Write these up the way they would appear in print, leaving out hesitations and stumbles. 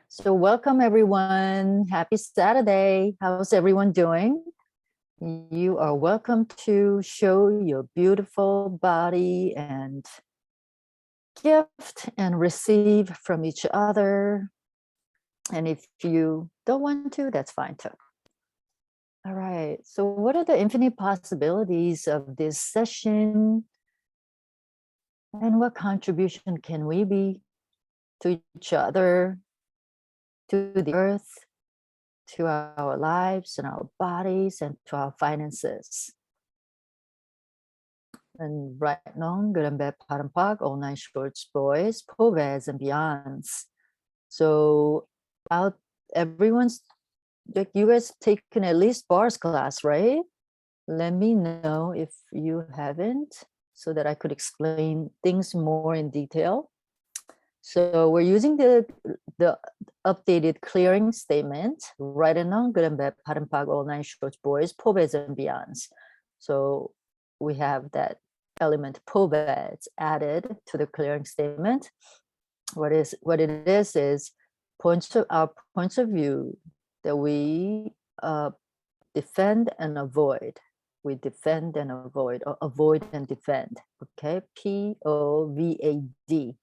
So welcome everyone. Happy Saturday. How's everyone doing? You are welcome to show your beautiful body and gift and receive from each other. And if you don't want to, that's fine too. All right. So what are the infinite possibilities of this session? And what contribution can we be to each other, to the earth, to our lives and our bodies and to our finances? And right now, good and bad, part and park, all nine shorts, boys, povers and beyonds. So out, everyone's like, you guys taken at least bars class, right? Let me know if you haven't, so that I could explain things more in detail. So we're using the updated clearing statement, right and wrong, good and bad, part and park, all nine shorts, boys, povers and beyonds. So we have that element povers added to the clearing statement. What it is our points of view that we defend and avoid. We defend and avoid, or avoid and defend. Okay, POVAD,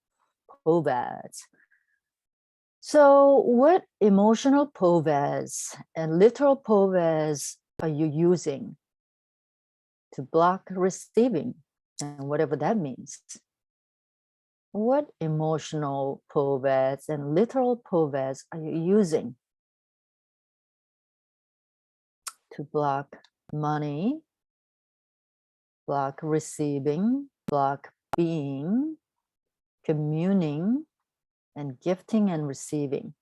povers. So what emotional povers and literal povers are you using to block receiving, and whatever that means? What emotional povers and literal povers are you using to block money, block receiving, block being, communing, and gifting and receiving?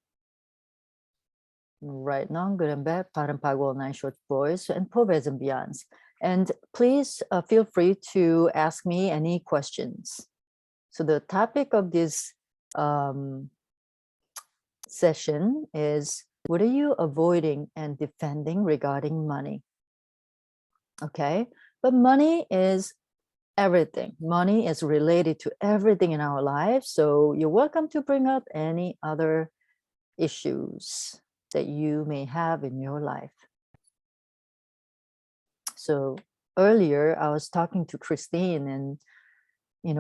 Right now, good and bad, part and park, all nine short boys, and povers and beyonds. And please feel free to ask me any questions. So the topic of this session is, what are you avoiding and defending regarding money? Okay, but money is everything. Money is related to everything in our lives. So you're welcome to bring up any other issues that you may have in your life. So earlier I was talking to Christine, and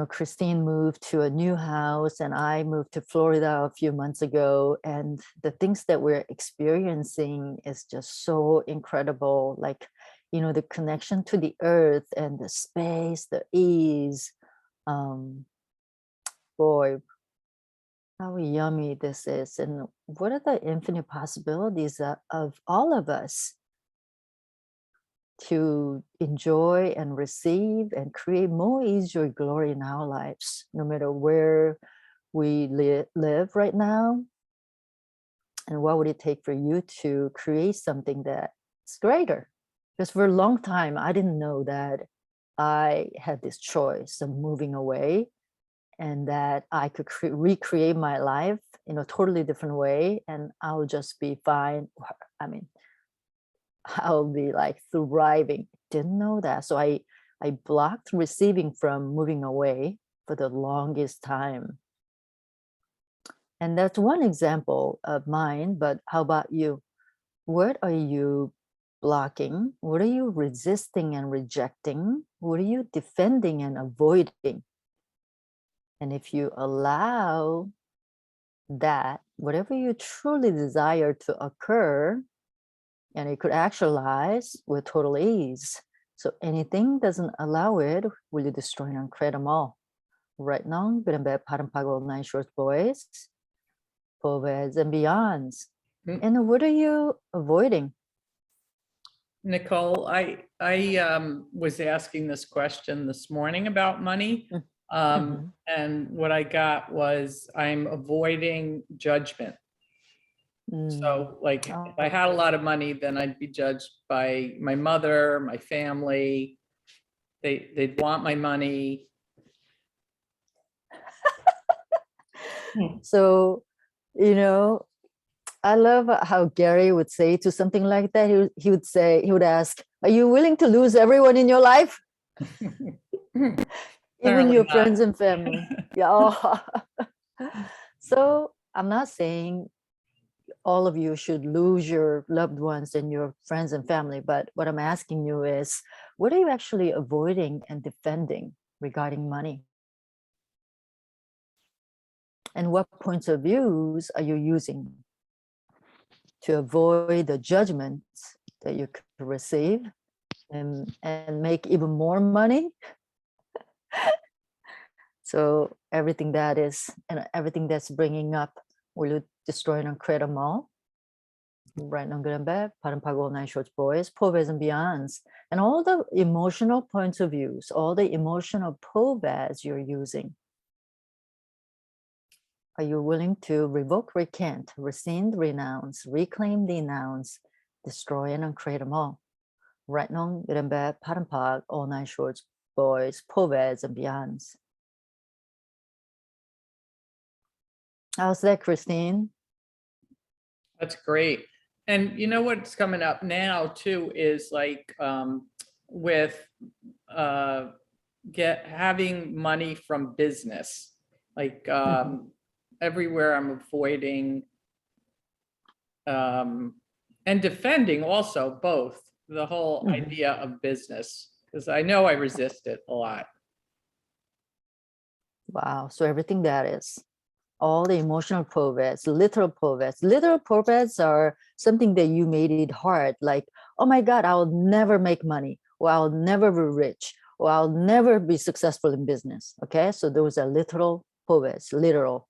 Christine moved to a new house and I moved to Florida a few months ago, and the things that we're experiencing is just so incredible. Like, the connection to the earth and the space, the ease. Boy, how yummy this is. And what are the infinite possibilities of all of us to enjoy and receive and create more ease, joy, glory in our lives, no matter where we live right now. And what would it take for you to create something that's greater? Because for a long time, I didn't know that I had this choice of moving away, and that I could recreate my life in a totally different way, and I'll just be fine. I mean, I'll be like thriving. Didn't know that. So I blocked receiving from moving away for the longest time. And that's one example of mine, but how about you? What are you blocking? What are you resisting and rejecting? What are you defending and avoiding? And if you allow that, whatever you truly desire to occur, and it could actualize with total ease. So anything doesn't allow it, will you destroy and create them all? Right now, good and bad, part and park, all nine short boys, povers and beyonds. And what are you avoiding? Nicole, I was asking this question this morning about money. And what I got was, I'm avoiding judgment. So like, if I had a lot of money, then I'd be judged by my mother, my family. They'd want my money. So, I love how Gary would say to something like that. He would ask, are you willing to lose everyone in your life? Even your friends and family. Yeah. So I'm not saying all of you should lose your loved ones and your friends and family, but what I'm asking you is, what are you actually avoiding and defending regarding money? And what points of views are you using to avoid the judgments that you could receive and make even more money? So everything that is, and everything that's bringing up, will you destroy it and create them all? Right now, good and bad, pattern all nine shorts, boys, povers and beyonds, and all the emotional points of views, all the emotional povers you're using. Are you willing to revoke, recant, rescind, renounce, reclaim, denounce, destroy, and uncreate them all? Right now, good and bad, pattern all nine shorts, boys, povers and beyonds. How's that, Christine? That's great. And you know what's coming up now too is like with having money from business. Like everywhere I'm avoiding and defending also both the whole idea of business, because I know I resist it a lot. Wow. So everything that is, all the emotional povers, literal povers. Literal povers are something that you made it hard. Like, oh my God, I'll never make money, or I'll never be rich, or I'll never be successful in business. Okay. So those are literal povers, literal.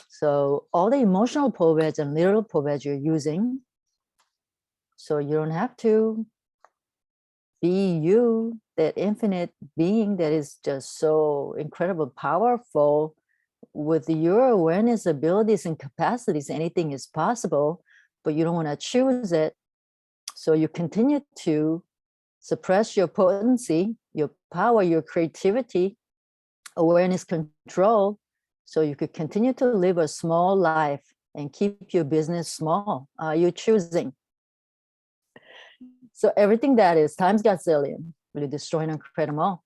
So all the emotional povers and literal povers you're using. So you don't have to be you, that infinite being that is just so incredible, powerful. With your awareness, abilities, and capacities, anything is possible, but you don't want to choose it. So you continue to suppress your potency, your power, your creativity, awareness, control, so you could continue to live a small life and keep your business small. You're choosing. So everything that is times gazillion, will you destroy and create them all?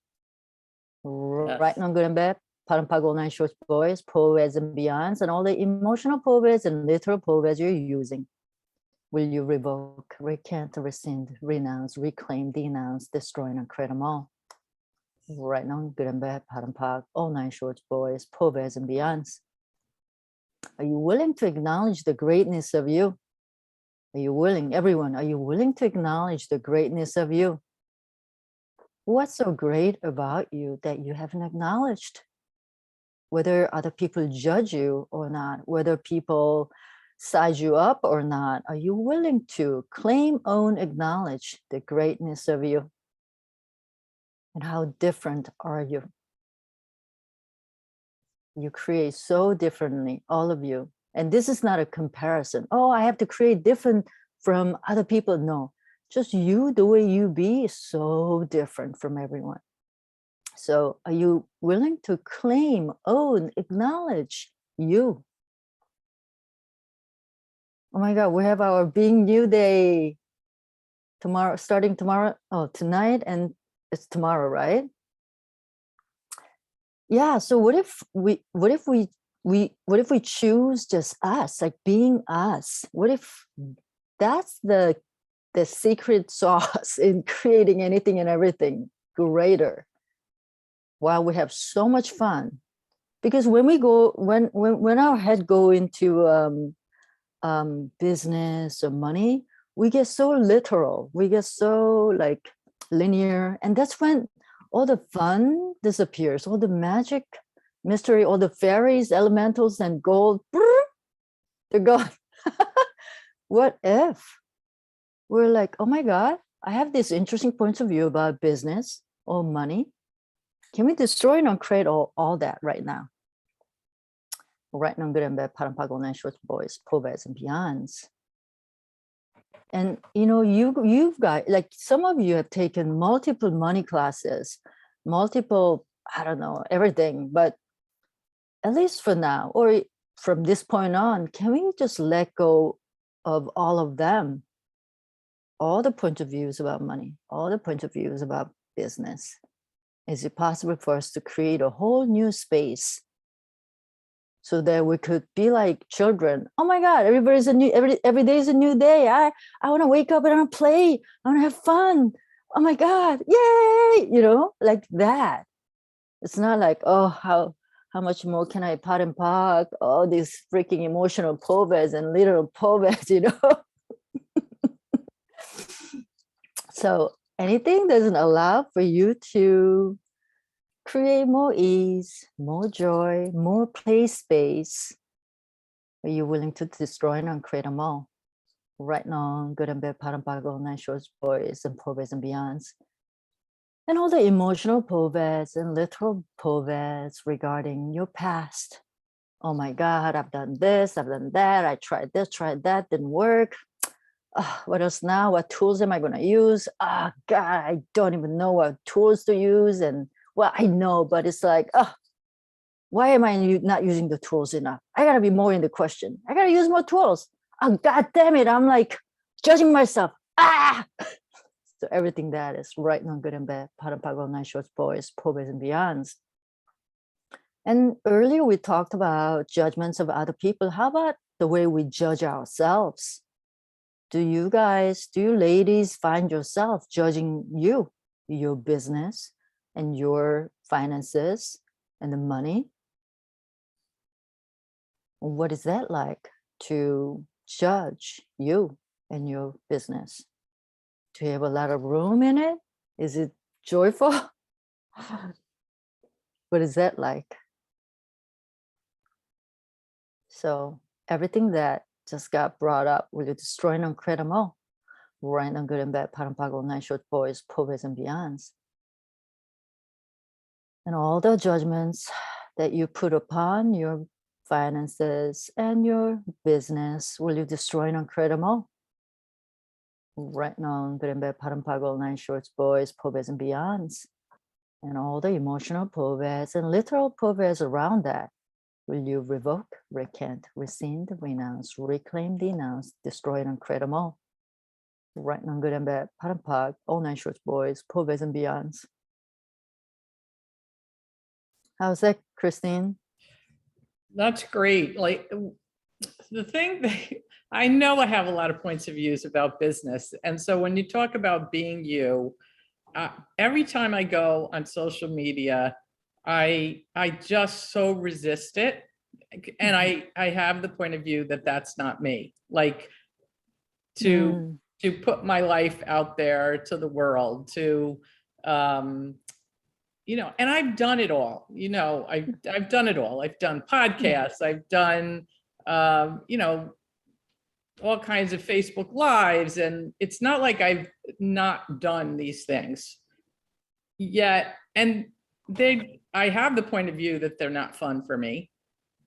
Yes. Right now, good and bad, Parampago nine short boys, povers and beyonds, and all the emotional povers and literal povers you're using. Will you revoke, recant, rescind, renounce, reclaim, denounce, destroy, and create them all? Right now, good and bad, Parampago, all nine short boys, povers and beyonds. Are you willing to acknowledge the greatness of you? Are you willing, everyone, are you willing to acknowledge the greatness of you? What's so great about you that you haven't acknowledged? Whether other people judge you or not, whether people size you up or not, are you willing to claim, own, acknowledge the greatness of you? And how different are you? You create so differently, all of you. And this is not a comparison. Oh, I have to create different from other people. No, just you, the way you be is so different from everyone. So are you willing to claim, own, acknowledge you? Oh my God, we have our Being New Day tomorrow, starting tomorrow. Oh, tonight, and it's tomorrow, right? Yeah. So what if we choose just us, like being us? What if that's the secret sauce in creating anything and everything greater? While we have so much fun, because when we go, when our head go into business or money, we get so literal, we get so like linear, and that's when all the fun disappears, all the magic, mystery, all the fairies, elementals, and gold, they're gone. What if we're like, oh my God, I have this interesting points of view about business or money. Can we destroy and create all that right now? Right now, good and bad, Parampago nine shorts, boys, povers and beyonds. And you know, you've got, like, some of you have taken multiple money classes, multiple, I don't know, everything, but at least for now, or from this point on, can we just let go of all of them? All the point of views about money, all the point of views about business. Is it possible for us to create a whole new space so that we could be like children. Oh my God, every day is a new day. I want to wake up and I want to play. I want to have fun. Oh my God, yay! Like that. It's not like, oh, how much more can I pot and park? All these freaking emotional povers and little povers, So anything doesn't allow for you to create more ease, more joy, more play space. Are you willing to destroy and create them all? Right now, good and bad, part and parcel, nine shorts, boys and povers and beyonds. And all the emotional povers and literal povers regarding your past. Oh my God, I've done this, I've done that, I tried this, tried that, didn't work. What else now? What tools am I going to use? God, I don't even know what tools to use. And well, I know, but it's like, why am I not using the tools enough? I got to be more in the question. I got to use more tools. Oh, God damn it. I'm like judging myself. So everything that is right now, good and bad, Parapago, nine shorts, boys, povers, and beyonds. And earlier we talked about judgments of other people. How about the way we judge ourselves? Do you ladies find yourself judging your business and your finances and the money? What is that like to judge you and your business? Do you have a lot of room in it? Is it joyful? What is that like? So everything that just got brought up, will you destroy and create them all? Right and good and bad, parampago, nine short boys, povers and beyonds. And all the judgments that you put upon your finances and your business, will you destroy and create them all? Right now, good and bad, parampago, nine shorts, boys, povers and beyonds. And all the emotional povers and literal povers around that. Will you revoke, recant, rescind, renounce, reclaim, denounce, destroy, and create them all? Right now, good and bad, parampag, all nine shorts, boys, povers and beyonds. How's that, Christine? That's great. Like the thing that I know I have a lot of points of views about business. And so when you talk about being you, every time I go on social media, I just so resist it. And I have the point of view that that's not me. Like to put my life out there to the world, to and I've done it all. I've done it all. I've done podcasts. I've done all kinds of Facebook lives, and it's not like I've not done these things yet. And I have the point of view that they're not fun for me.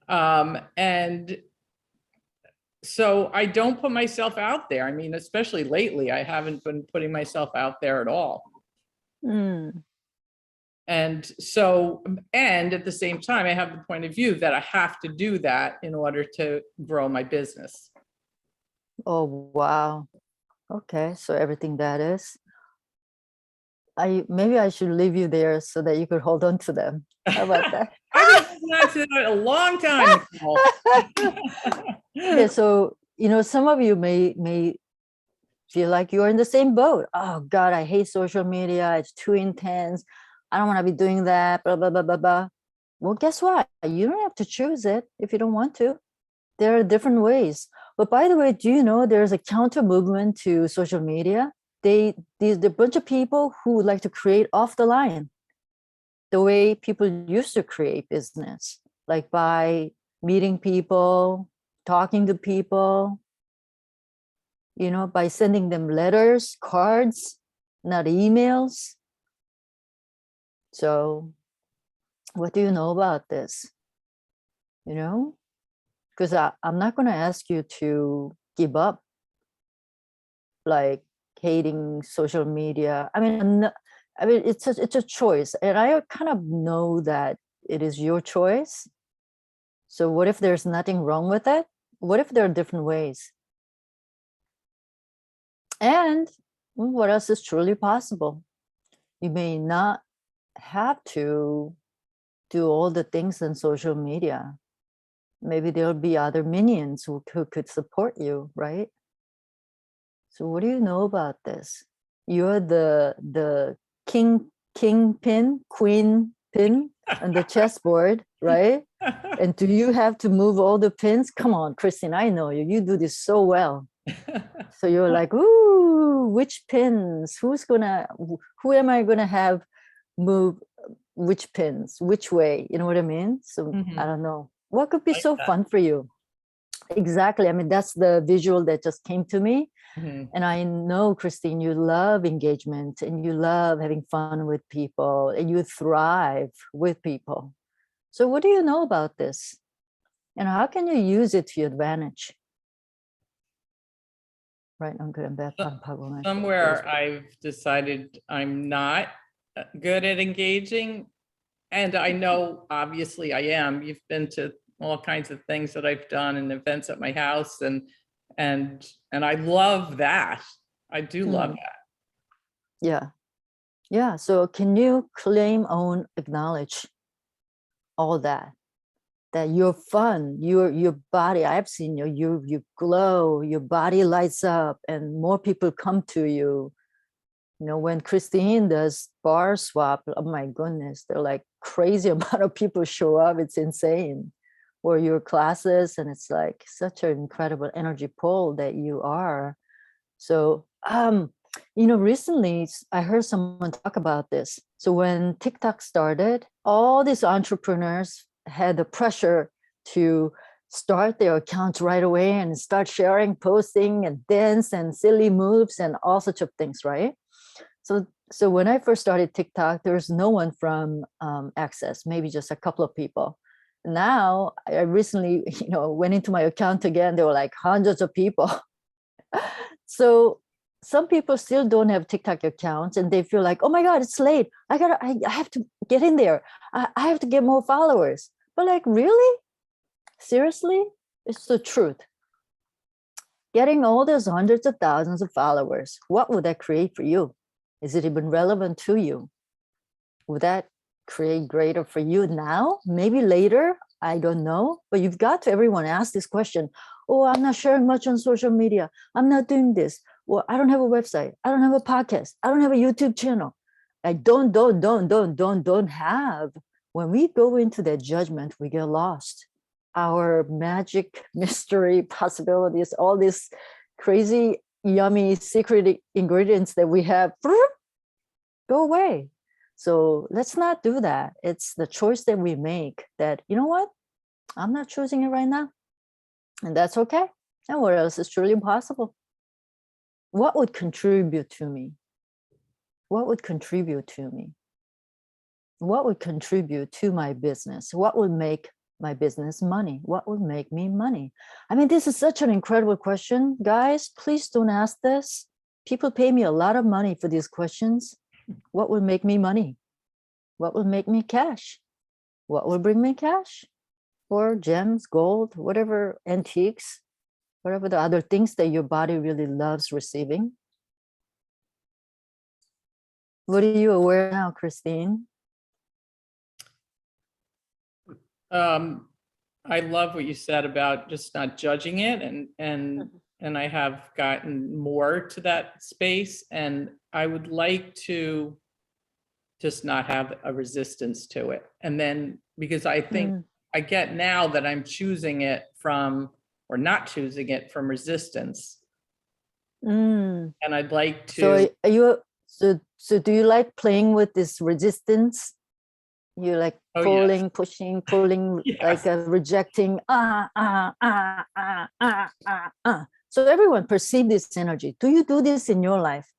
And so I don't put myself out there. I mean, especially lately, I haven't been putting myself out there at all. And so, and at the same time, I have the point of view that I have to do that in order to grow my business. Oh, wow. Okay, so everything that is. Maybe I should leave you there so that you could hold on to them. How about that? I've been holding on to that a long time, Nicole. Yeah, so some of you may feel like you're in the same boat. Oh God, I hate social media. It's too intense. I don't want to be doing that. Blah blah blah blah blah. Well, guess what? You don't have to choose it if you don't want to. There are different ways. But by the way, do you know there's a counter movement to social media? There's a bunch of people who like to create off the line, the way people used to create business, like by meeting people, talking to people, by sending them letters, cards, not emails. So what do you know about this? Because I'm not going to ask you to give up like hating social media. I mean, it's a choice, and I kind of know that it is your choice. So what if there's nothing wrong with it? What if there are different ways? And what else is truly possible? You may not have to do all the things on social media. maybe there'll be other minions who could support you, right? So what do you know about this? You're the kingpin, queen pin on the chessboard, right? And do you have to move all the pins? Come on, Christine, I know you. You do this so well. So you're like, ooh, which pins? Who am I gonna have move which pins, which way? You know what I mean? So I don't know. What could be Like so that. fun for you? Exactly. I mean, that's the visual that just came to me. And I know, Christine, you love engagement and you love having fun with people and you thrive with people. So what do you know about this? And how can you use it to your advantage? Right. Somewhere I've decided I'm not good at engaging. And I know, obviously I am. You've been to all kinds of things that I've done and events at my house, and I love that. I do love that. Yeah. Yeah. So can you claim, own, acknowledge all that? That you're fun, your body, I've seen you glow, your body lights up and more people come to you. You know, when Christine does bar swap, oh my goodness, they're like crazy amount of people show up. It's insane. Or your classes, and it's like such an incredible energy pull that you are. So, recently I heard someone talk about this. So when TikTok started, all these entrepreneurs had the pressure to start their accounts right away and start sharing, posting, and dance and silly moves and all such of things, right? So when I first started TikTok, there's no one from Access, maybe just a couple of people. Now I recently, went into my account again. There were like hundreds of people. So some people still don't have TikTok accounts and they feel like, oh my God, it's late. I have to get in there. I have to get more followers. But like, really? Seriously? It's the truth. Getting all those hundreds of thousands of followers, what would that create for you? Is it even relevant to you? Would that create greater for you now? Maybe later? I don't know. But you've got to everyone ask this question. Oh, I'm not sharing much on social media. I'm not doing this. Well, I don't have a website. I don't have a podcast. I don't have a YouTube channel. I don't have. When we go into that judgment, we get lost. Our magic, mystery, possibilities, all these crazy, yummy, secret ingredients that we have, go away. So let's not do that. It's the choice that we make that, you know what? I'm not choosing it right now. And that's okay. And what else is truly possible? What would contribute to me? What would contribute to me? What would contribute to my business? What would make my business money? What would make me money? I mean, this is such an incredible question. Guys, please don't ask this. People pay me a lot of money for these questions. What will make me money? What will make me cash? What will bring me cash? Or gems, gold, whatever, antiques, whatever the other things that your body really loves receiving. What are you aware now, Christine? I love what you said about just not judging it, and I have gotten more to that space, and I would like to just not have a resistance to it. And then, because I think I get now that I'm choosing it from, or not choosing it from, resistance. And I'd like to. So are you, so do you like playing with this resistance? You like pulling, yes. Pushing, pulling, yes. Like rejecting, So everyone perceive this energy. Do you do this in your life?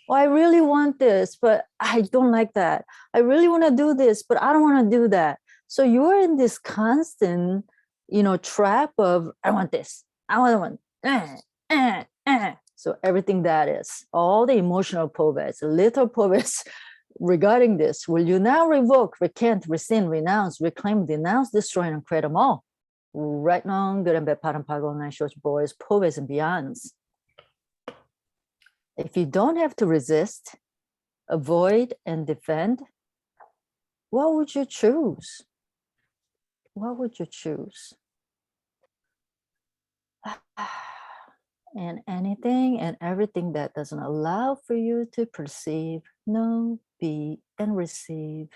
Oh, I really want this, but I don't like that. I really want to do this, but I don't want to do that. So you're in this constant, trap of, I want this, I want one. So everything that is, all the emotional povers, little povers regarding this, will you now revoke, recant, rescind, renounce, reclaim, denounce, destroy, and create them all? Right now, good and bad, pattern, pago, nine shorts, boys, povers, and beyonds. If you don't have to resist, avoid, and defend, what would you choose? What would you choose? And anything and everything that doesn't allow for you to perceive, know, be, and receive.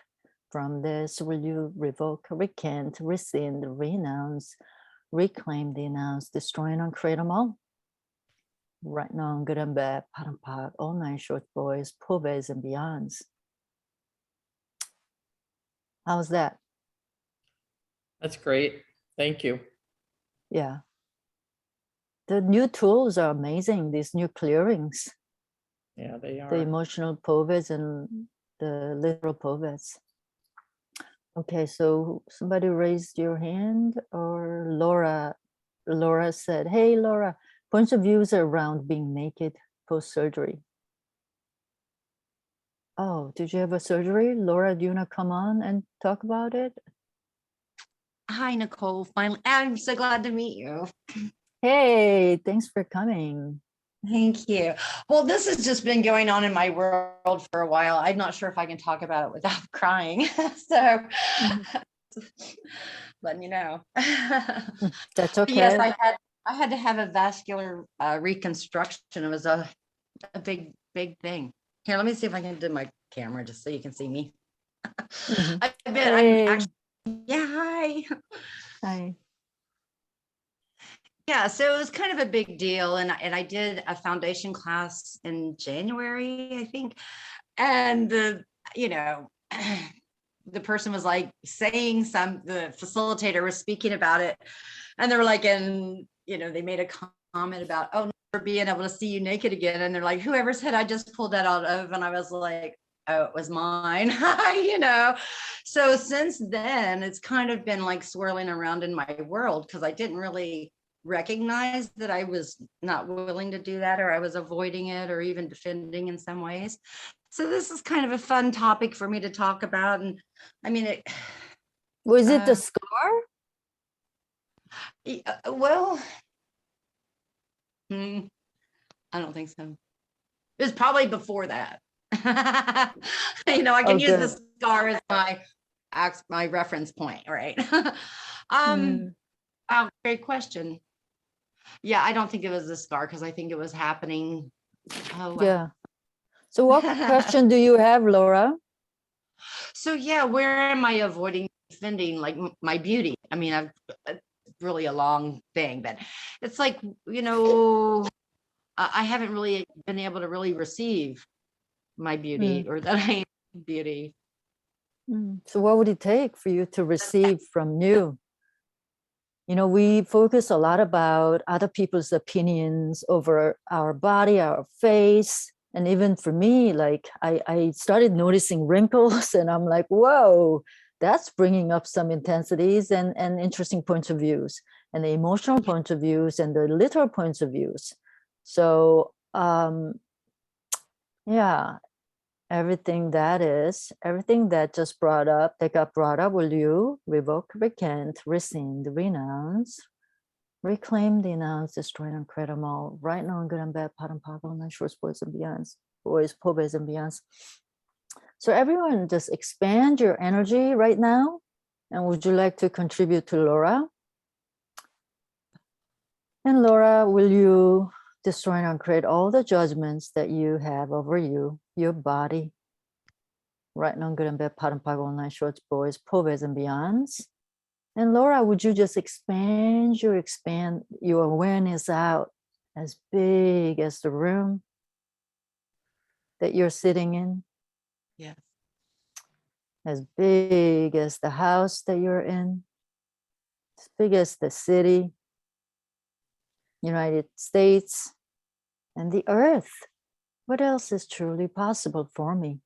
From this, will you revoke, recant, rescind, renounce, reclaim, denounce, destroy, and uncreate them all? Right now, good and bad, pat and pat, all nine short boys, pobes, and beyonds. How's that? That's great. Thank you. Yeah. The new tools are amazing, these new clearings. Yeah, they The are. emotional poveds and the literal poveds. Okay, so somebody raised your hand, or Laura said, hey, Laura, points of views around being naked post-surgery. Oh, did you have a surgery? Laura, do you want to come on and talk about it? Hi, Nicole. Finally, I'm so glad to meet you. Hey, thanks for coming. Thank you. Well, this has just been going on in my world for a while. I'm not sure if I can talk about it without crying. So letting you know. That's okay. Yes, I had to have a vascular reconstruction. It was a big thing. Here, let me see if I can do my camera just so you can see me. I'm actually, yeah, hi. Hi. Yeah, so it was kind of a big deal. And I did a foundation class in January, I think. And the person was like saying the facilitator was speaking about it. And they were like, and they made a comment about, oh, never being able to see you naked again. And they're like, whoever's head I just pulled that out of. And I was like, oh, it was mine, So since then, it's kind of been like swirling around in my world because I didn't really recognize that I was not willing to do that, or I was avoiding it, or even defending in some ways. So this is kind of a fun topic for me to talk about. And I mean, was it the scar? Well, I don't think so. It was probably before that. I can use the scar as my reference point, right? Oh, great question. Yeah, I don't think it was the scar because I think it was happening. Oh, yeah. So what question do you have, Laura? So yeah, where am I avoiding defending like my beauty? I mean, I've really a long thing, but it's like, I haven't really been able to really receive my beauty or that I am beauty. So what would it take for you to receive from you? We focus a lot about other people's opinions over our body, our face. And even for me, like I started noticing wrinkles and I'm like, whoa, that's bringing up some intensities and interesting points of views, and the emotional points of views and the literal points of views. So yeah, everything that just got brought up, will you revoke, recant, rescind, renounce, reclaim, denounce, destroy, and uncreate them all. Right now, good and bad, pot and pargle, and short boys and beyonds, boys, pobes, and beyonds. So everyone, just expand your energy right now. And would you like to contribute to Laura? And Laura, will you destroy and uncreate all the judgments that you have over you, your body? Right now, good and bad, pot and pargle, nine shorts, boys, pobes, and beyonds. And Laura, would you just expand your awareness out as big as the room that you're sitting in? Yes. As big as the house that you're in, as big as the city, United States, and the earth. What else is truly possible for me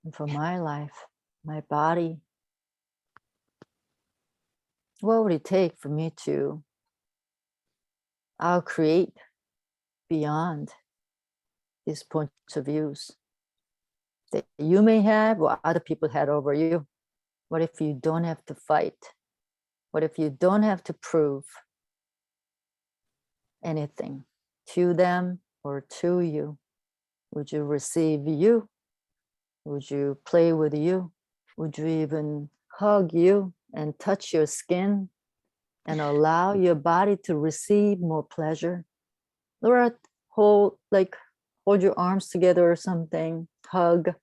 and for my life, my body? What would it take for me to create beyond these points of views that you may have or other people had over you? What if you don't have to fight? What if you don't have to prove anything to them or to you? Would you receive you? Would you play with you? Would you even hug you and touch your skin and allow your body to receive more pleasure? Laura, hold your arms together or something. Hug.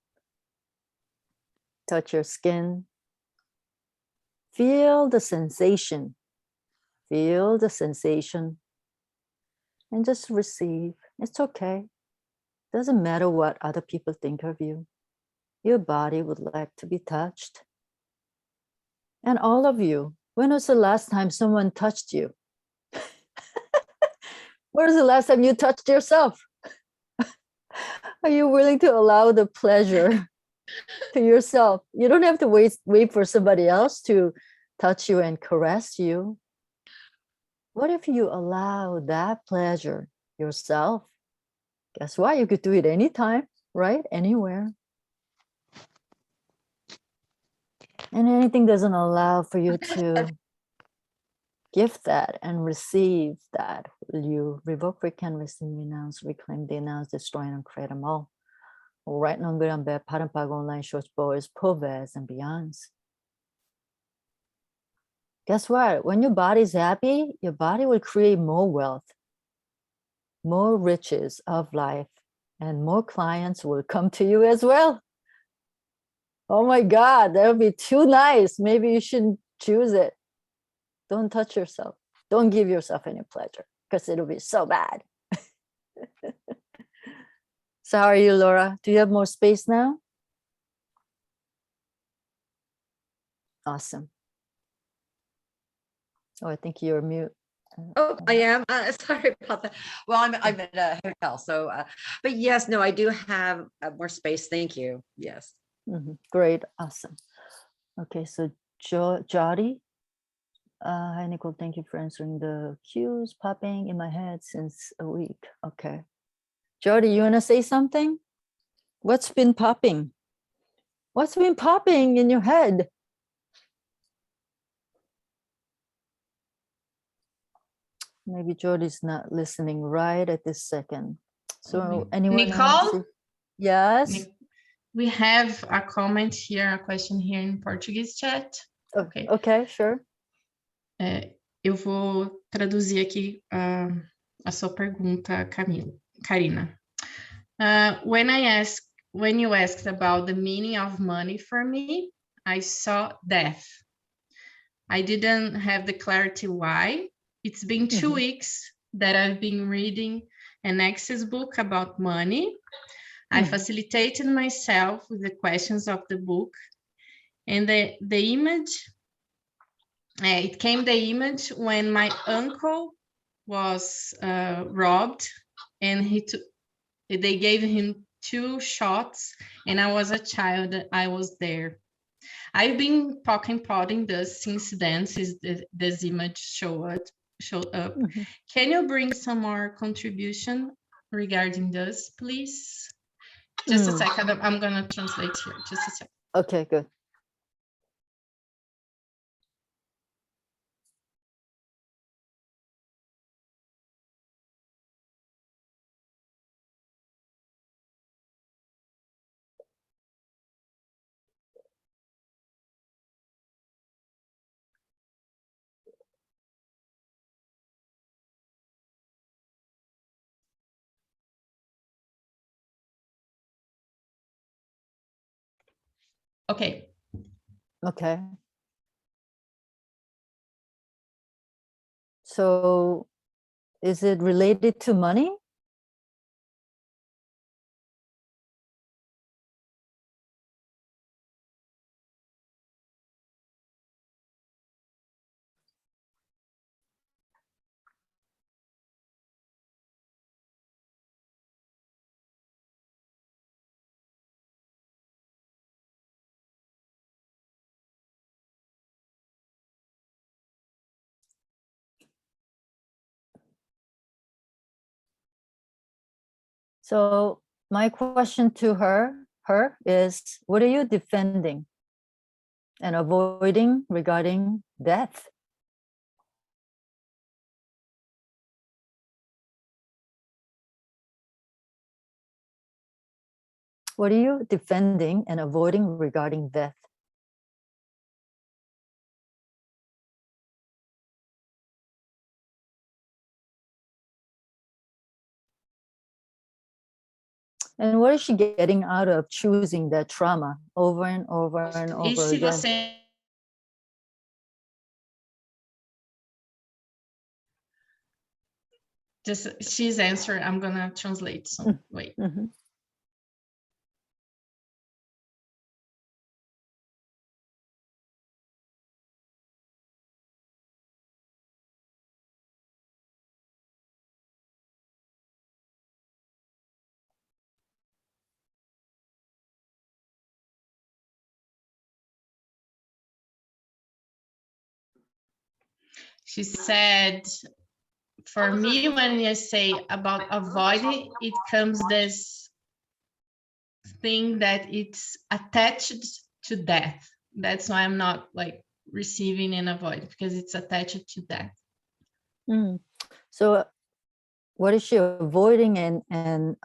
Touch your skin. Feel the sensation. Feel the sensation. And just receive. It's okay. Doesn't matter what other people think of you. Your body would like to be touched. And all of you, when was the last time someone touched you? When was the last time you touched yourself? Are you willing to allow the pleasure to yourself? You don't have to wait for somebody else to touch you and caress you. What if you allow that pleasure yourself? Guess what? You could do it anytime, right? Anywhere. And anything doesn't allow for you to give that and receive that. You revoke, recant, receive, renounce, reclaim, denounce, destroy, and create them all. Right now, good and bad, pattern, pag, online, shorts, boys, povers, and beyonds. Guess what? When your body's happy, your body will create more wealth, more riches of life, and more clients will come to you as well. Oh my God, that would be too nice. Maybe you shouldn't choose it. Don't touch yourself. Don't give yourself any pleasure because it'll be so bad. So how are you, Laura? Do you have more space now? Awesome. Oh, I think you're mute. Oh, I am. Sorry about that. Well, I'm at a hotel, so. But yes, no, I do have more space. Thank you. Yes. Great, awesome. Okay, so Jody. Hi, Nicole. Thank you for answering the cues popping in my head since a week. Okay, Jody, you want to say something? What's been popping? What's been popping in your head? Maybe Jody's not listening right at this second. So anyone else? Nicole? Yes. We have a comment here, a question here in Portuguese chat. Okay. Okay, sure. Eu vou traduzir aqui a sua pergunta, Karina. When you asked about the meaning of money for me, I saw death. I didn't have the clarity why. It's been 2 weeks that I've been reading an Access book about money. I facilitated myself with the questions of the book, and the image, it came the image when my uncle was robbed, and they gave him 2 shots, and I was a child. I was there. I've been potting this since then, since this image showed up. Can you bring some more contribution regarding this, please? Just a second. I'm gonna translate here. Just a second. Okay, good. Okay. Okay. So is it related to money? So my question to her is, what are you defending and avoiding regarding death? What are you defending and avoiding regarding death? And what is she getting out of choosing that trauma over and over and over Esse again? você just she's answer. I'm gonna translate some. Wait. Mm-hmm. She said, for me, when you say about avoiding, it comes this thing that it's attached to death. That's why I'm not like receiving and avoid, because it's attached to death. Mm. So what is she avoiding and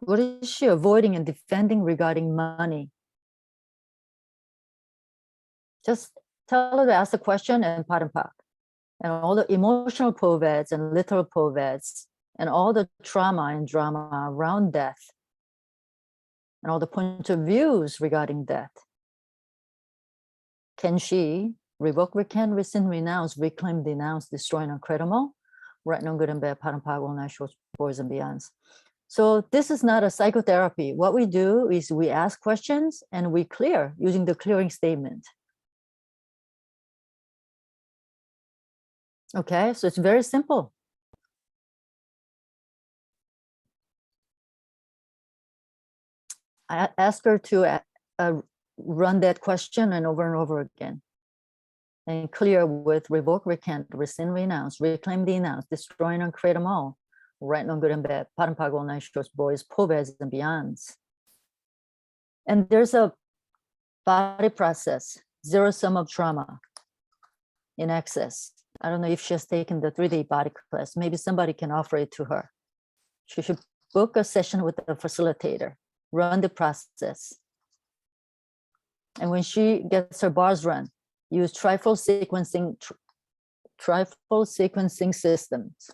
what is she avoiding and defending regarding money? Just tell her to ask the question and pat and pack. And all the emotional poveds and literal poveds and all the trauma and drama around death and all the points of views regarding death. Can she revoke, recant, rescind, renounce, reclaim, denounce, destroy, and uncredible? Right, no good and bad, pat and pack, all night shorts, boys and beyonds. So this is not a psychotherapy. What we do is we ask questions and we clear using the clearing statement. Okay, so it's very simple. I ask her to run that question and over again. And clear with revoke, recant, rescind, renounce, reclaim, denounce, destroy, and uncreate them all. Right, no good and bad, pat and pack, all night shorts, boys, poveds and beyonds. And there's a body process, zero sum of trauma in excess. I don't know if she has taken the 3-day body class. Maybe somebody can offer it to her. She should book a session with a facilitator, run the process. And when she gets her bars run, use trifold sequencing systems.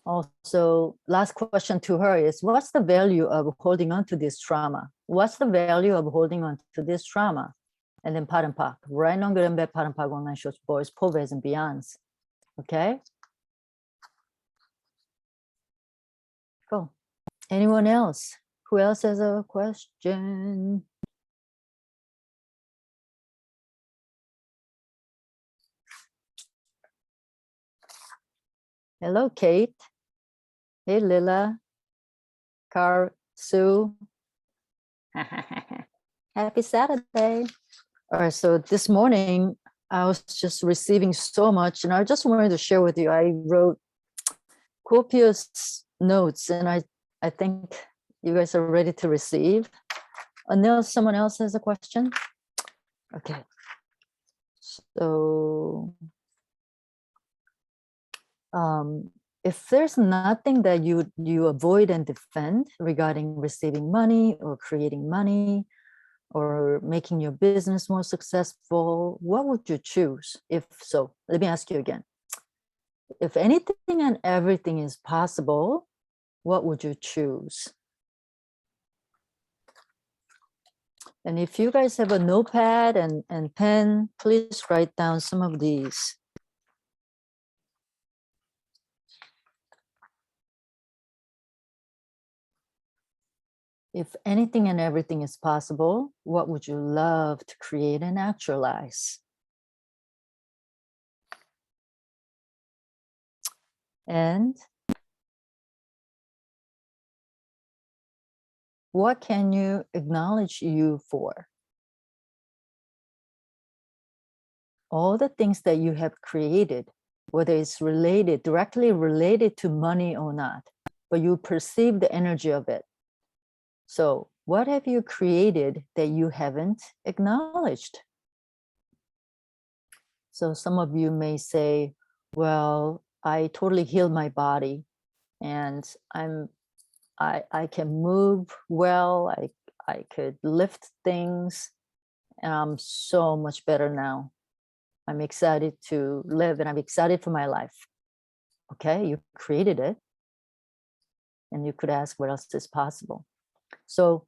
Also, last question to her is, what's the value of holding on to this trauma? What's the value of holding on to this trauma? And then pat and pack, right on good and bad, pat and pack, online shorts, boys, poveds and beyonds. Okay. Cool. Anyone else? Who else has a question? Hello, Kate. Hey, Lila. Car, Sue. Happy Saturday. All right, so this morning I was just receiving so much, and I just wanted to share with you. I wrote copious notes, and I think you guys are ready to receive. Unless someone else has a question. Okay. So if there's nothing that you avoid and defend regarding receiving money or creating money or making your business more successful, what would you choose? If so, let me ask you again. If anything and everything is possible, what would you choose? And if you guys have a notepad and pen, please write down some of these. If anything and everything is possible, what would you love to create and actualize? And what can you acknowledge you for? All the things that you have created, whether it's related, directly related to money or not, but you perceive the energy of it. So what have you created that you haven't acknowledged? So some of you may say, well, I totally healed my body and I can move well, I could lift things, and I'm so much better now. I'm excited to live and I'm excited for my life. Okay, you created it. And you could ask what else is possible. So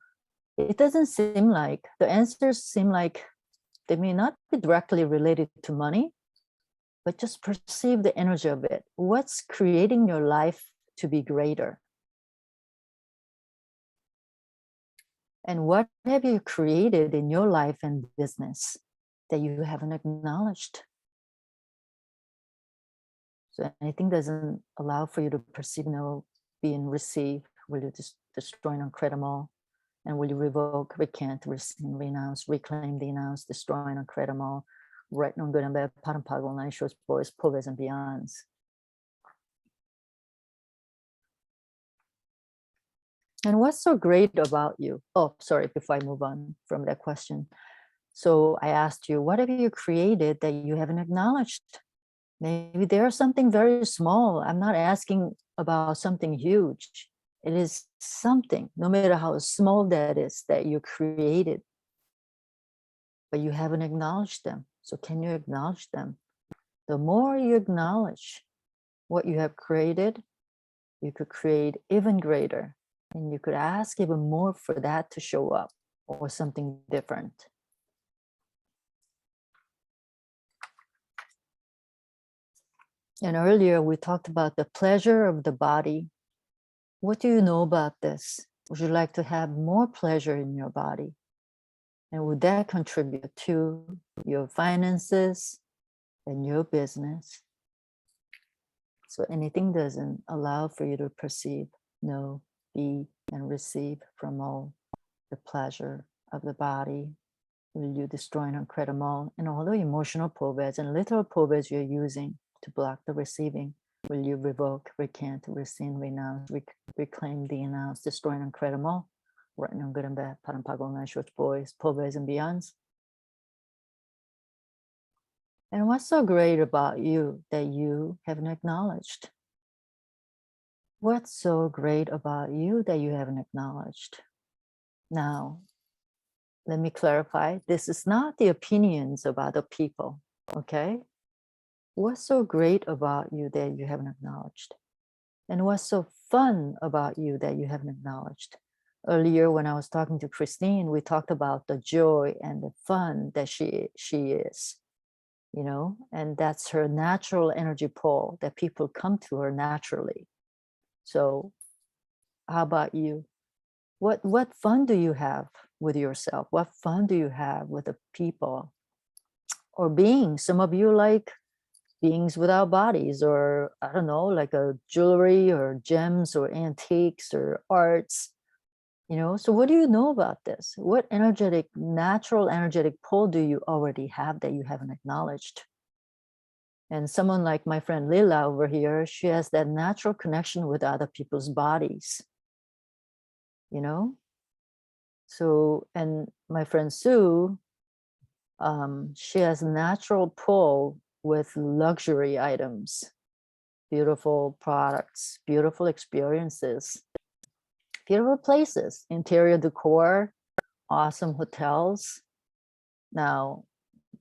it doesn't seem like, the answers seem like they may not be directly related to money, but just perceive the energy of it. What's creating your life to be greater? And what have you created in your life and business that you haven't acknowledged? So anything doesn't allow for you to perceive, no, be and receive, will you destroy and uncredit them all? And will you revoke, recant, rescind, renounce, reclaim, denounce, destroy and uncredit them all? Right, no good and bad, pattern, pagal, nine shorts, boys, pulvers, and beyonds. And what's so great about you? Oh, sorry, before I move on from that question. So I asked you, what have you created that you haven't acknowledged? Maybe there's something very small. I'm not asking about something huge. It is something, no matter how small that is, that you created, but you haven't acknowledged them. So can you acknowledge them? The more you acknowledge what you have created, you could create even greater, and you could ask even more for that to show up or something different. And earlier we talked about the pleasure of the body. What do you know about this? Would you like to have more pleasure in your body? And would that contribute to your finances and your business? So anything doesn't allow for you to perceive, know, be, and receive from all the pleasure of the body. Will you destroy and uncredit them all? And all the emotional programs and literal programs you're using to block the receiving, will you revoke, recant, rescind, renounce, reclaim, denounce, destroy and uncredit them all? Right now, good and bad, pattern, pagal, nine shorts, boys, programs, and beyonds. And what's so great about you that you haven't acknowledged? What's so great about you that you haven't acknowledged? Now, let me clarify. This is not the opinions of other people, okay? What's so great about you that you haven't acknowledged? And what's so fun about you that you haven't acknowledged? Earlier, when I was talking to Christine, we talked about the joy and the fun that she is, you know, and that's her natural energy pull, that people come to her naturally. So how about you? What fun do you have with yourself? What fun do you have with the people or beings? Some of you like beings without bodies, or I don't know, like a jewelry or gems or antiques or arts, you know. So what do you know about this? What energetic, natural energetic pull do you already have that you haven't acknowledged? And someone like my friend Lila over here, she has that natural connection with other people's bodies, you know. So, and my friend Sue, she has natural pull with luxury items, beautiful products, beautiful experiences, beautiful places, interior decor, awesome hotels. Now,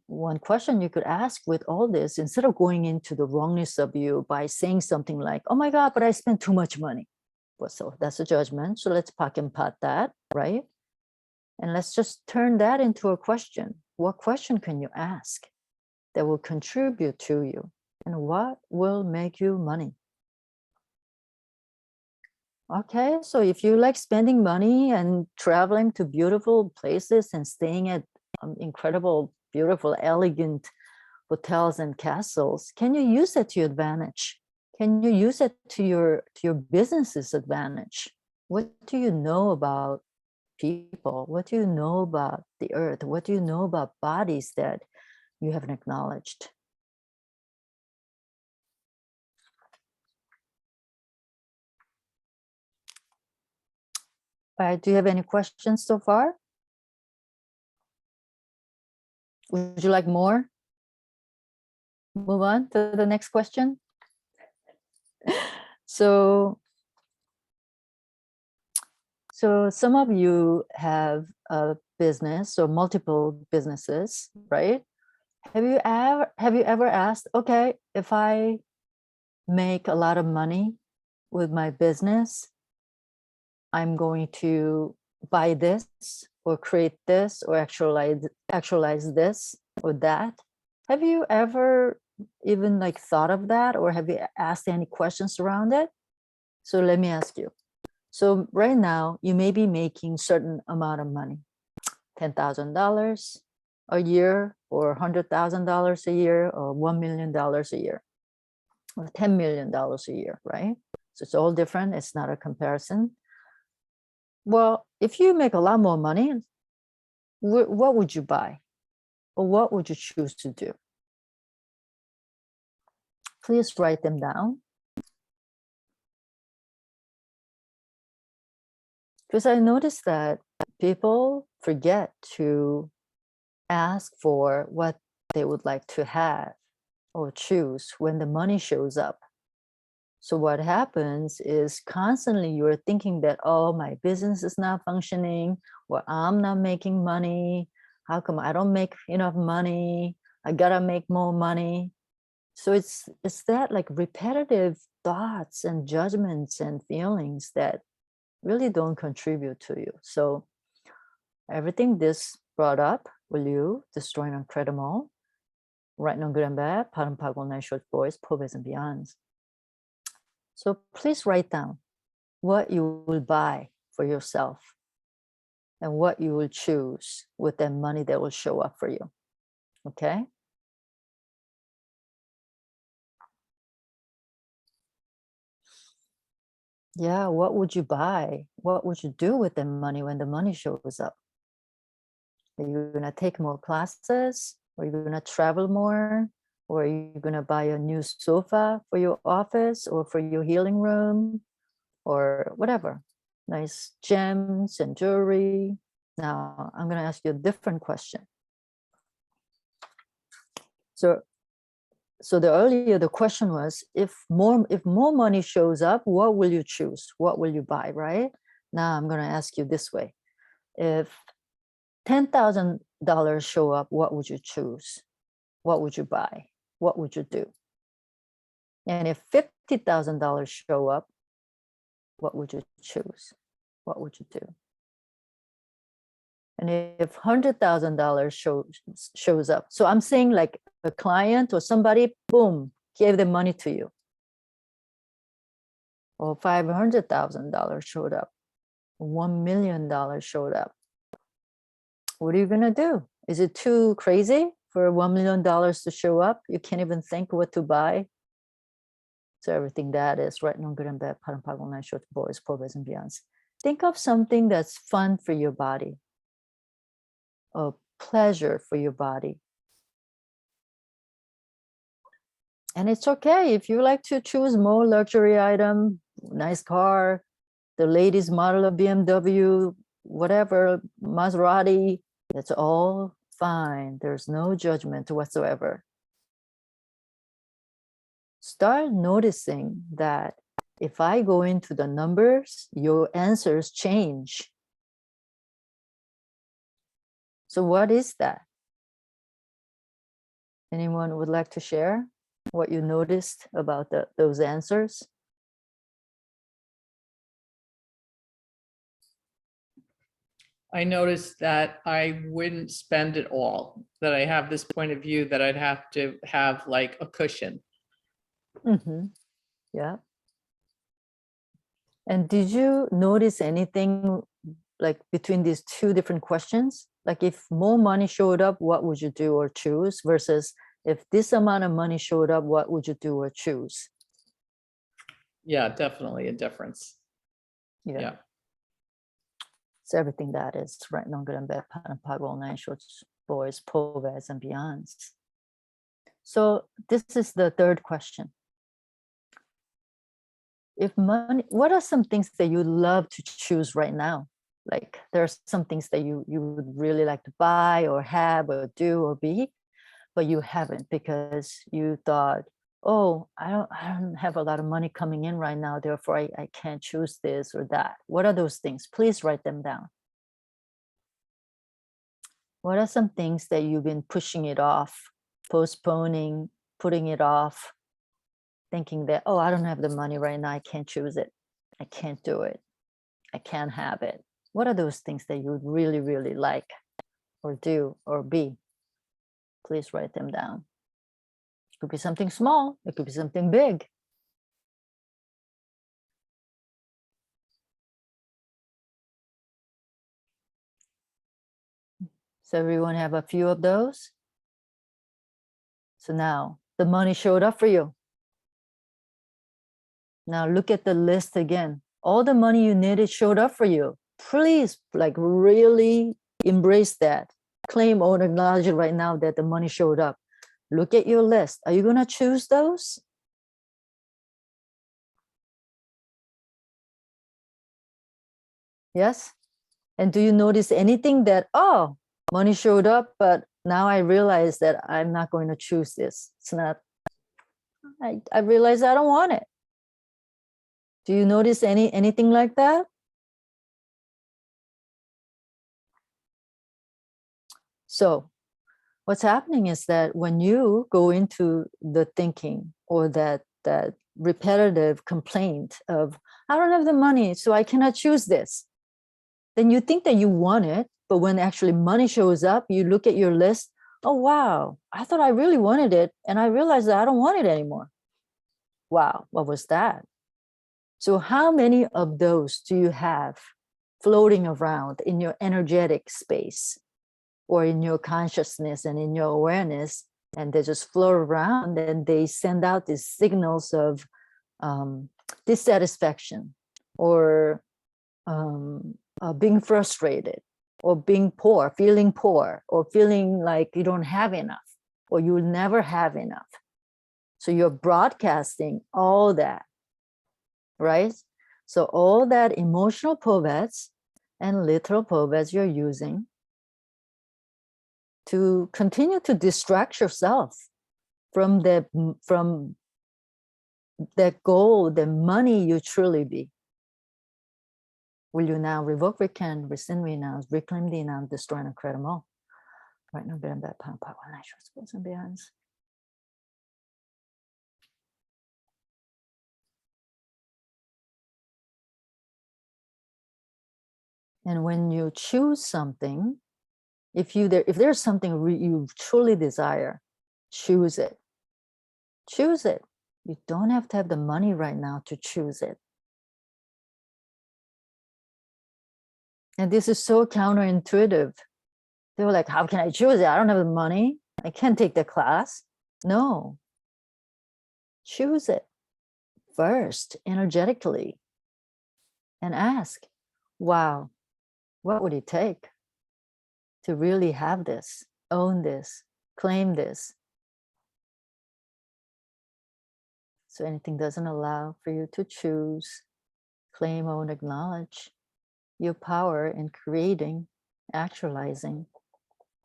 one question you could ask with all this, instead of going into the wrongness of you by saying something like, oh my God, but I spent too much money. Well, so that's a judgment. So let's pack and pat that, right? And let's just turn that into a question. What question can you ask that will contribute to you? And what will make you money? Okay, so if you like spending money and traveling to beautiful places and staying at incredible, beautiful, elegant hotels and castles, can you use it to your advantage? Can you use it to your business's advantage? What do you know about people? What do you know about the earth? What do you know about bodies that you haven't acknowledged? Do you have any questions so far? Would you like more? Move on to the next question. So some of you have a business or multiple businesses, right? Have you ever asked, okay, if I make a lot of money with my business, I'm going to buy this or create this or actualize this or that. Have you ever even like thought of that, or have you asked any questions around it? So let me ask you. So right now you may be making certain amount of money, $10,000 a year or $100,000 a year or $1 million a year or $10 million a year, right? So it's all different. It's not a comparison. Well, if you make a lot more money, what would you buy? Or what would you choose to do? Please write them down. Because I noticed that people forget to ask for what they would like to have or choose when the money shows up. So what happens is constantly you're thinking that, oh, my business is not functioning, or I'm not making money. How come I don't make enough money? I gotta make more money. So it's that like repetitive thoughts and judgments and feelings that really don't contribute to you. So everything this brought up, will you destroy and incredible, right now good and bad, 파란파고, night short boys, pobes and beyonds. So please write down what you will buy for yourself and what you will choose with that money that will show up for you. Okay? Yeah, what would you buy? What would you do with the money when the money shows up? Are you gonna take more classes? Or are you gonna travel more? Or are you gonna buy a new sofa for your office or for your healing room? Or whatever, nice gems and jewelry. Now I'm gonna ask you a different question. So the earlier the question was, if more money shows up, what will you choose? What will you buy, right? Now I'm gonna ask you this way. If $10,000 show up, what would you choose? What would you buy? What would you do? And if $50,000 show up, what would you choose? What would you do? And if $100,000 shows up, so I'm saying like a client or somebody, boom, gave the money to you, or $500,000 showed up, $1 million showed up, what are you gonna do? Is it too crazy for $1 million to show up? You can't even think what to buy. So everything that is right now, good and bad, 파란파고, night short boys, pobes and beyonds. Think of something that's fun for your body, a pleasure for your body. And it's okay if you like to choose more luxury item, nice car, the latest model of BMW, whatever, Maserati, it's all fine. There's no judgment whatsoever. Start noticing that if I go into the numbers, your answers change. So what is that? Anyone would like to share what you noticed about those answers? I noticed that I wouldn't spend it all, that I have this point of view that I'd have to have like a cushion. Mm-hmm. Yeah. And did you notice anything like between these two different questions? Like if more money showed up, what would you do or choose? Versus if this amount of money showed up, what would you do or choose? Yeah, definitely a difference. Yeah. It's everything that is right now, good and bad, pago, night shorts, boys, pobes and beyonds. So this is the third question. If money, what are some things that you love to choose right now? Like there's some things that you would really like to buy or have or do or be, but you haven't because you thought, oh, I don't have a lot of money coming in right now, therefore I can't choose this or that. What are those things? Please write them down. What are some things that you've been pushing it off, postponing, putting it off, thinking that, oh, I don't have the money right now, I can't choose it, I can't do it, I can't have it. What are those things that you would really, really like or do or be? Please write them down. It could be something small, it could be something big. So everyone have a few of those. So now the money showed up for you. Now look at the list again. All the money you needed showed up for you. Please, like, really embrace that. Claim or acknowledge it right now that the money showed up. Look at your list. Are you going to choose those? Yes? And do you notice anything that, oh, money showed up, but now I realize that I'm not going to choose this. It's not, I realize I don't want it. Do you notice anything like that? So what's happening is that when you go into the thinking or that repetitive complaint of, I don't have the money, so I cannot choose this, then you think that you want it, but when actually money shows up, you look at your list, oh, wow, I thought I really wanted it, and I realized that I don't want it anymore. Wow, what was that? So how many of those do you have floating around in your energetic space or in your consciousness and in your awareness, and they just float around and they send out these signals of dissatisfaction or being frustrated or being poor, or feeling like you don't have enough or you'll never have enough. So you're broadcasting all that, right? So all that emotional POVETs and literal POVETs you're using to continue to distract yourself from that goal, the money you truly be. Will you now revoke, recant, rescind, renounce, reclaim, denounce, destroy, and create them all? Right now, better that power, natural supports and beyonds. And when you choose something, if there's something you truly desire, choose it. Choose it. You don't have to have the money right now to choose it. And this is so counterintuitive. They were like, how can I choose it? I don't have the money. I can't take the class. No. Choose it first, energetically, and ask, wow, what would it take to really have this, own this, claim this? So anything doesn't allow for you to choose, claim, own, acknowledge your power in creating, actualizing.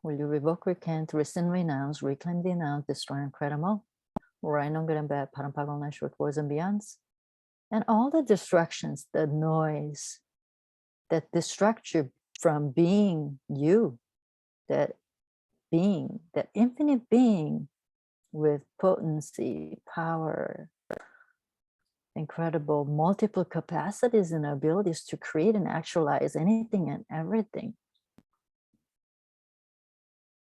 Will you revoke, recant, rescind, renounce, reclaim, denounce, destroy, and create them all? Right now, good and bad, parampagonal, short words and beyonds. And all the distractions, the noise that distract you from being you, that being, that infinite being with potency, power, incredible multiple capacities and abilities to create and actualize anything and everything.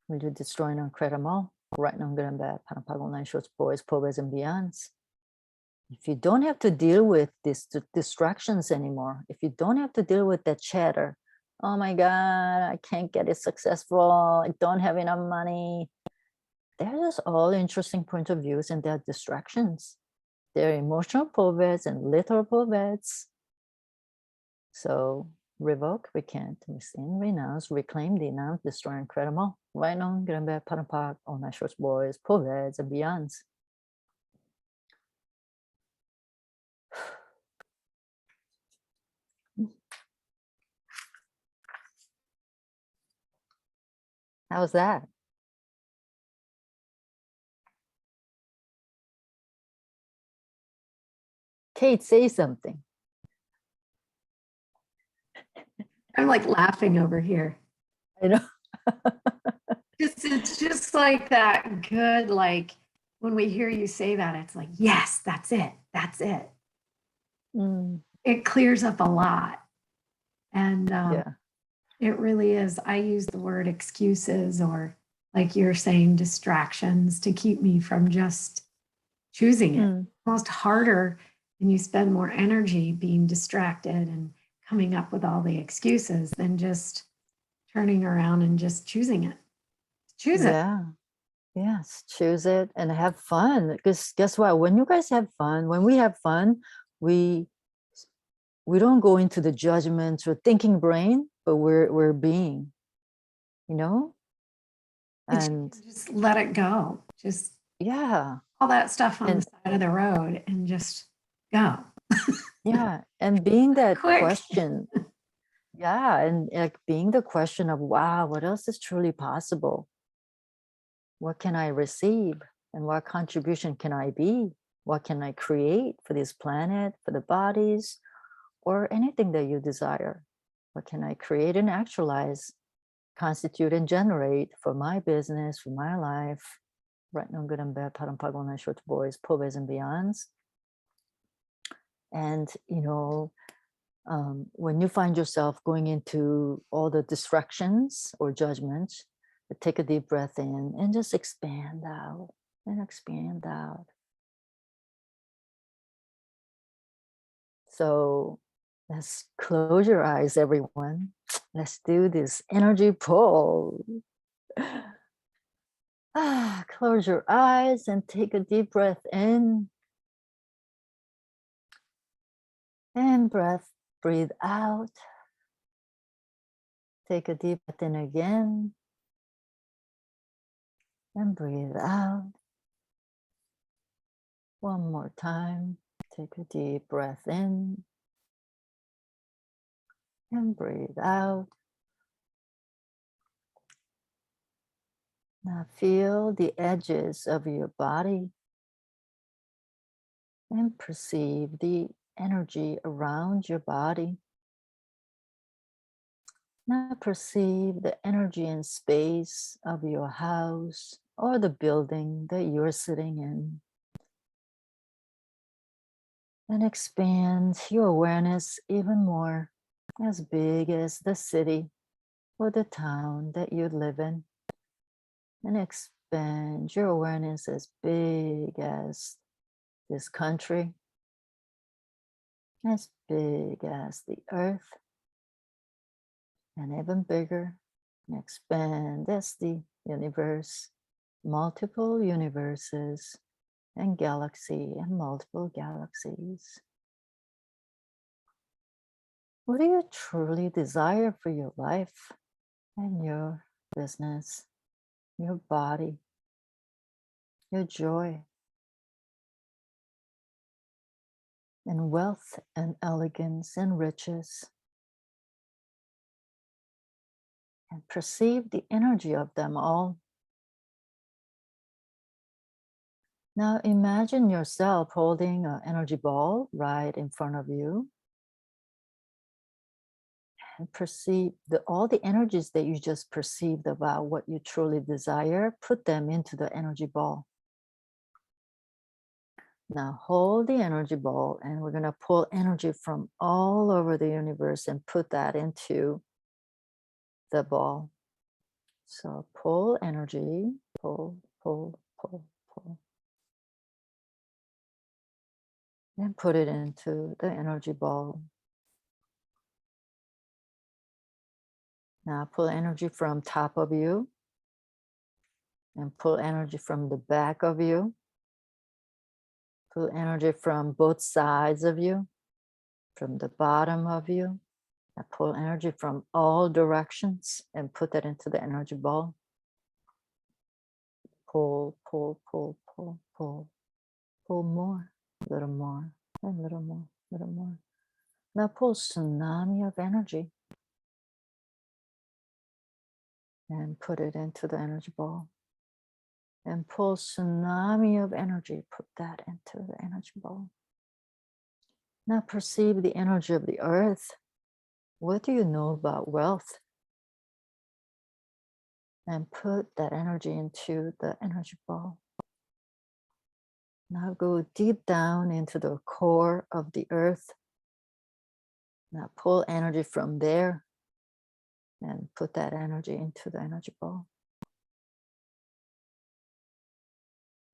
Will you destroy and create them all? Right now, good and bad, parampagonal, short boys, POVETs, and beyonds. If you don't have to deal with these distractions anymore, if you don't have to deal with that chatter, oh my God, I can't get it successful, I don't have enough money. They're just all interesting point of views and they're distractions. They're emotional POVETs and literal POVETs. So revoke, recant, rescind, renounce, reclaim, denounce, destroy, and create them all. Right now, good and bad, parampagonal, all natural boys, POVETs, and beyonds. How's that? Kate, say something. I'm like laughing over here. I know. It's just like that good, like when we hear you say that, it's like, yes, that's it. That's it. Mm, It clears up a lot. And yeah. it really is. I use the word excuses, or like you're saying, distractions, to keep me from just choosing it. Mm, Almost harder, and you spend more energy being distracted and coming up with all the excuses than just turning around and just choosing it. Choose it. yeah. Yes. Choose it and have fun. Because guess what? When you guys have fun, when we have fun, we don't go into the judgments or thinking brain, but we're being, you know? It's And just let it go. Just yeah. all that stuff on the And side of the road and just go. yeah. And being that Quick. question. Yeah. And like being the question of, wow, what else is truly possible? What can I receive? And what contribution can I be? What can I create for this planet, for the bodies, or anything that you desire? What can I create and actualize, constitute and generate for my business, for my life? Right now, good and bad, param short boys, pobes and beyonds. And, when you find yourself going into all the distractions or judgments, take a deep breath in and just expand out and expand out. So let's close your eyes, everyone. Let's do this energy pull. Close your eyes and take a deep breath in. And breathe out. Take a deep breath in again. And breathe out. One more time. Take a deep breath in. And breathe out. Now feel the edges of your body and perceive the energy around your body. Now perceive the energy and space of your house or the building that you're sitting in. And expand your awareness even more, as big as the city or the town that you live in. And expand your awareness as big as this country, as big as the earth, and even bigger. And expand as the universe, multiple universes, and galaxy and multiple galaxies. What do you truly desire for your life and your business, your body, your joy, and wealth and elegance and riches? And perceive the energy of them all. Now imagine yourself holding an energy ball right in front of you. And perceive all the energies that you just perceived about what you truly desire, put them into the energy ball. Now hold the energy ball and we're going to pull energy from all over the universe and put that into the ball. So pull energy, pull, pull, pull, pull. And put it into the energy ball. Now pull energy from top of you and pull energy from the back of you. Pull energy from both sides of you, from the bottom of you. Now pull energy from all directions and put that into the energy ball. Pull, pull, pull, pull, pull. Pull more, a little more, and a little more, a little more. Now pull tsunami of energy and put it into the energy ball. And pull tsunami of energy, put that into the energy ball. Now perceive the energy of the earth. What do you know about wealth? And put that energy into the energy ball. Now go deep down into the core of the earth. Now pull energy from there and put that energy into the energy ball.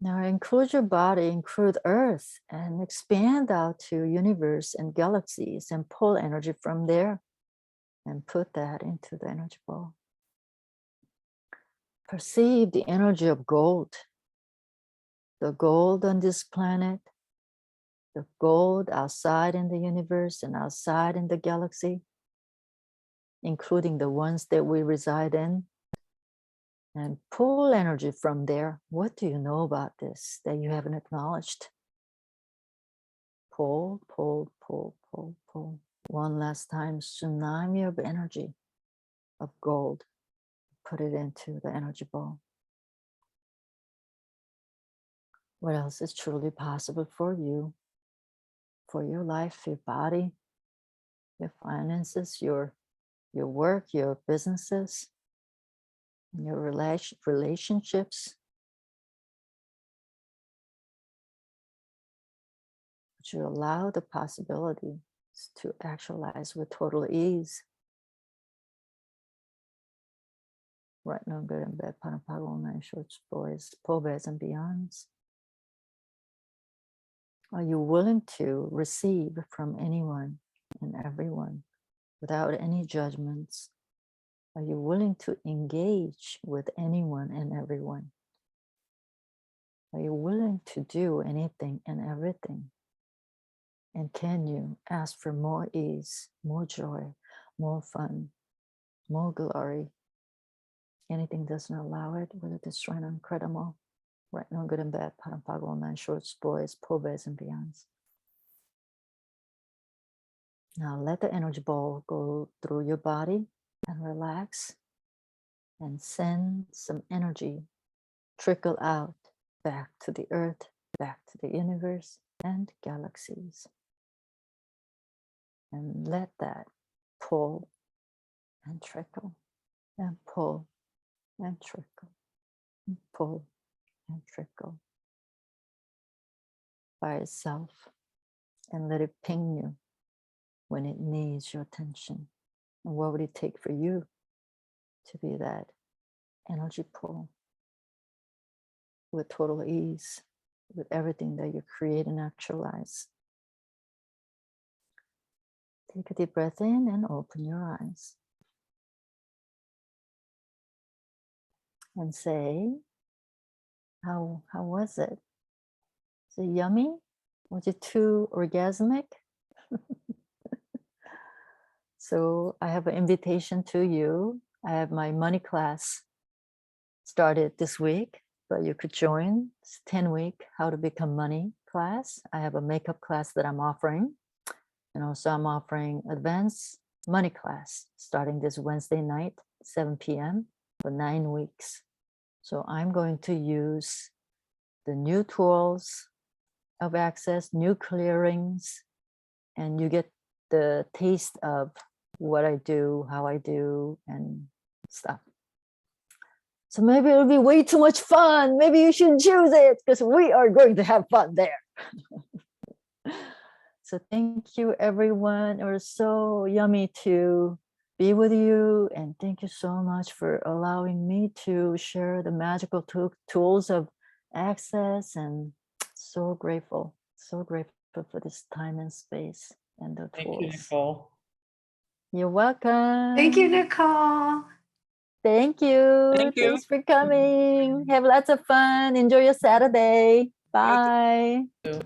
Now include your body, include earth, and expand out to universe and galaxies and pull energy from there and put that into the energy ball. Perceive the energy of gold. The gold on this planet, the gold outside in the universe and outside in the galaxy, including the ones that we reside in, and pull energy from there. What do you know about this that you haven't acknowledged? Pull, pull, pull, pull, pull. One last time, tsunami of energy of gold. Put it into the energy ball. What else is truly possible for you, for your life, your body, your finances, your work, your businesses, your relationships? But you allow the possibilities to actualize with total ease. Right now, good and bad, Panapago, night shorts, boys, pole bears, and beyonds. Are you willing to receive from anyone and everyone without any judgments? Are you willing to engage with anyone and everyone? Are you willing to do anything and everything? And can you ask for more ease, more joy, more fun, more glory? Anything doesn't allow it, whether it's right now incredible, right now good and bad, Parampago, nine shorts, boys, pole bears, and beyonds. Now let the energy ball go through your body and relax and send some energy trickle out back to the earth, back to the universe and galaxies. And let that pull and trickle and pull and trickle and pull and trickle by itself, and let it ping you when it needs your attention. And what would it take for you to be that energy pull with total ease, with everything that you create and actualize? Take a deep breath in and open your eyes. And say, how was it? Is it yummy? Was it too orgasmic? So I have an invitation to you. I have my money class started this week, but you could join. It's 10-week How to Become Money class. I have a makeup class that I'm offering. And also I'm offering advanced money class starting this Wednesday night, 7 p.m. for 9 weeks. So I'm going to use the new tools of access, new clearings, and you get the taste of what I do, how I do, and stuff. So maybe it'll be way too much fun. Maybe you should choose it because we are going to have fun there. So thank you, everyone. It was so yummy to be with you. And thank you so much for allowing me to share the magical tools of access. And so grateful for this time and space and the tools. Thank you, Nicole. You're welcome. Thank you, Nicole. Thank you. Thank you. Thanks for coming. Have lots of fun. Enjoy your Saturday. Bye. Thank you.